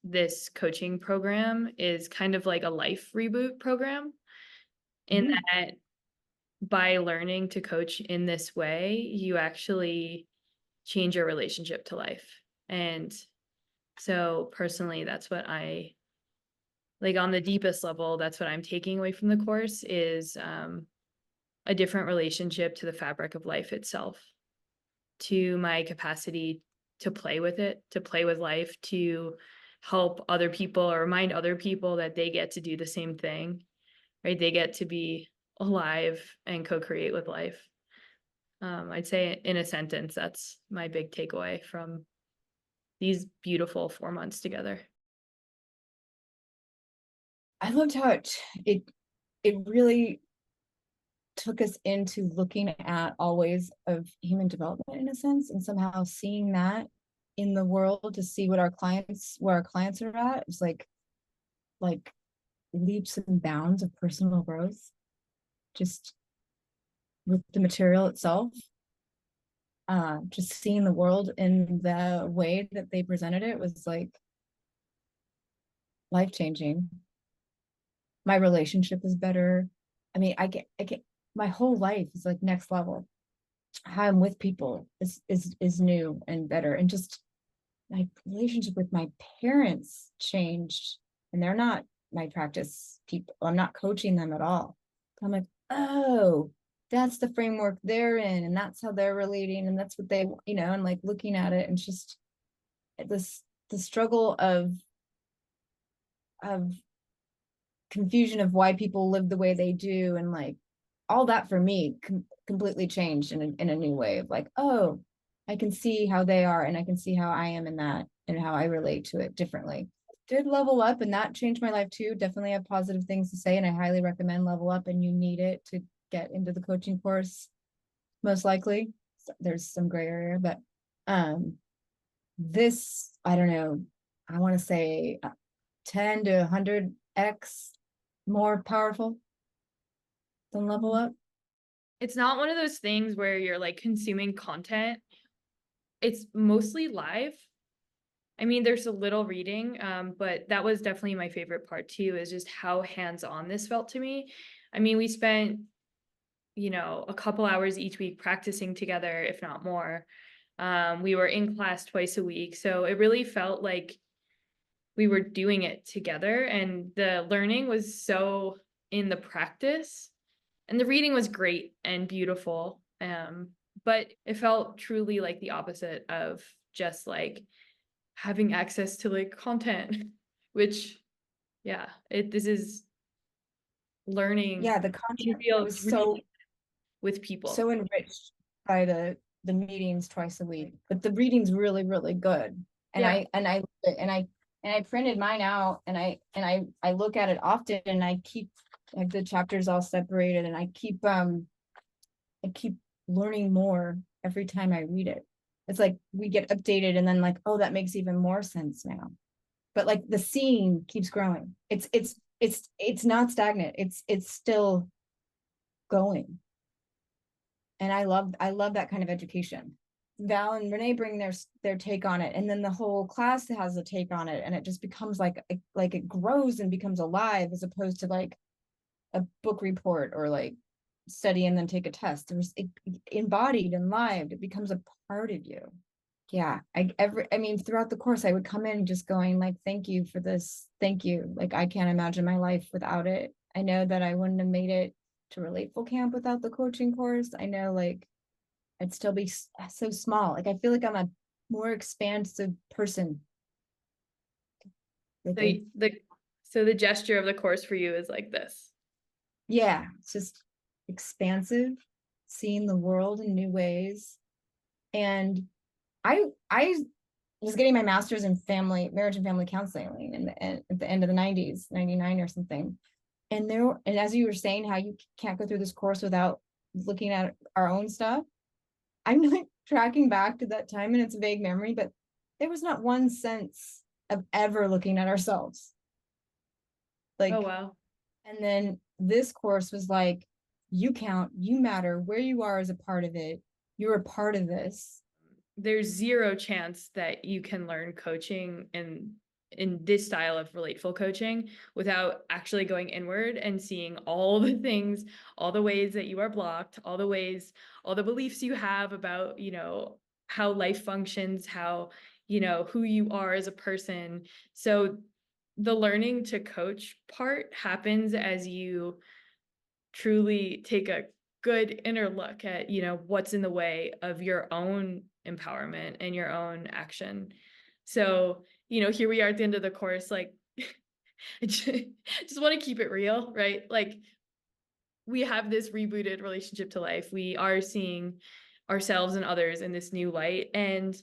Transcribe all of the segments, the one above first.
this coaching program is kind of like a life reboot program, in Mhm. that by learning to coach in this way, you actually change your relationship to life. And so personally, that's what I like on the deepest level, that's what I'm taking away from the course is a different relationship to the fabric of life itself, to my capacity to play with it, to play with life, to help other people or remind other people that they get to do the same thing, right? They get to be alive and co-create with life. I'd say in a sentence, that's my big takeaway from these beautiful 4 months together. I loved how it really took us into looking at all ways of human development in a sense, and somehow seeing that in the world to see what where our clients are at. It's like leaps and bounds of personal growth just with the material itself. Just seeing the world in the way that they presented it was like life changing. My relationship is better. I mean, I get my whole life is like next level. How I'm with people is new and better. And just my relationship with my parents changed. And they're not my practice people. I'm not coaching them at all. I'm like, oh, that's the framework they're in, and that's how they're relating, and that's what they, and like looking at it, and just this the struggle of confusion of why people live the way they do, and like all that for me completely changed in a new way of like, oh, I can see how they are, and I can see how I am in that, and how I relate to it differently. Did level up, and that changed my life too. Definitely have positive things to say, and I highly recommend level up, and you need it to get into the coaching course, most likely. So there's some gray area, but um this, I don't know, I want to say 10 to 100x more powerful than level up. It's not one of those things where you're like consuming content. It's mostly live. I mean, there's a little reading, but that was definitely my favorite part too, is just how hands-on this felt to me. I mean, we spent, a couple hours each week practicing together, if not more. We were in class twice a week, so it really felt like we were doing it together, and the learning was so in the practice, and the reading was great and beautiful. But it felt truly like the opposite of just like having access to like content, which yeah, this is learning Yeah, the content feels was really with people. so enriched by the meetings twice a week, but the reading's really good. And Yeah. I printed mine out, and I look at it often, and I keep like the chapters all separated, and I keep learning more every time I read it. It's like we get updated, and then like, oh, that makes even more sense now. But like the seeing keeps growing. It's not stagnant. It's still going. And I love that kind of education. Val and Renee bring their take on it, and then the whole class has a take on it, and it just becomes like it grows and becomes alive, as opposed to like a book report or like study and then take a test. There's it embodied and lived. It becomes a part of you. Yeah, I mean, throughout the course, I would come in just going like, thank you for this, thank you. Like, I can't imagine my life without it. I know that I wouldn't have made it to Relateful camp without the coaching course. I know, like, I'd still be so small. Like, I feel like I'm a more expansive person. Like, So the gesture of the course for you is like this. yeah, it's just expansive, seeing the world in new ways. And I was getting my master's in marriage and family counseling at the end of the 90s, 99 or something. And as you were saying, how you can't go through this course without looking at our own stuff. I'm like tracking back to that time, and it's a vague memory, but there was not one sense of ever looking at ourselves. Oh Like, wow. and then this course was like, you count, you matter, where you are as a part of it. You're a part of this. There's zero chance that you can learn coaching in this style of relateful coaching without actually going inward and seeing all the things, all the ways that you are blocked, all the ways, all the beliefs you have about, how life functions, how, who you are as a person. So the learning to coach part happens as you truly take a good inner look at, what's in the way of your own empowerment and your own action. So, here we are at the end of the course, like, I just want to keep it real, right? Like, we have this rebooted relationship to life. We are seeing ourselves and others in this new light. And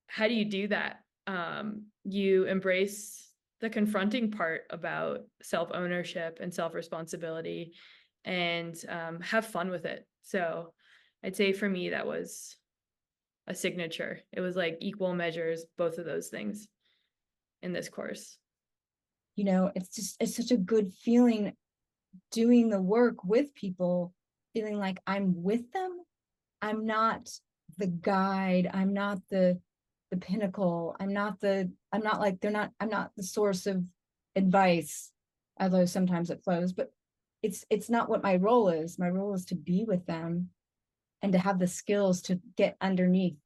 how do you do that? You embrace the confronting part about self-ownership and self-responsibility, and have fun with it. So I'd say for me, that was a signature. It was like equal measures, both of those things in this course. It's such a good feeling doing the work with people, feeling like I'm with them. I'm not the guide. I'm not the pinnacle. I'm not like I'm not the source of advice, although sometimes it flows, but it's not what my role is. My role is to be with them and to have the skills to get underneath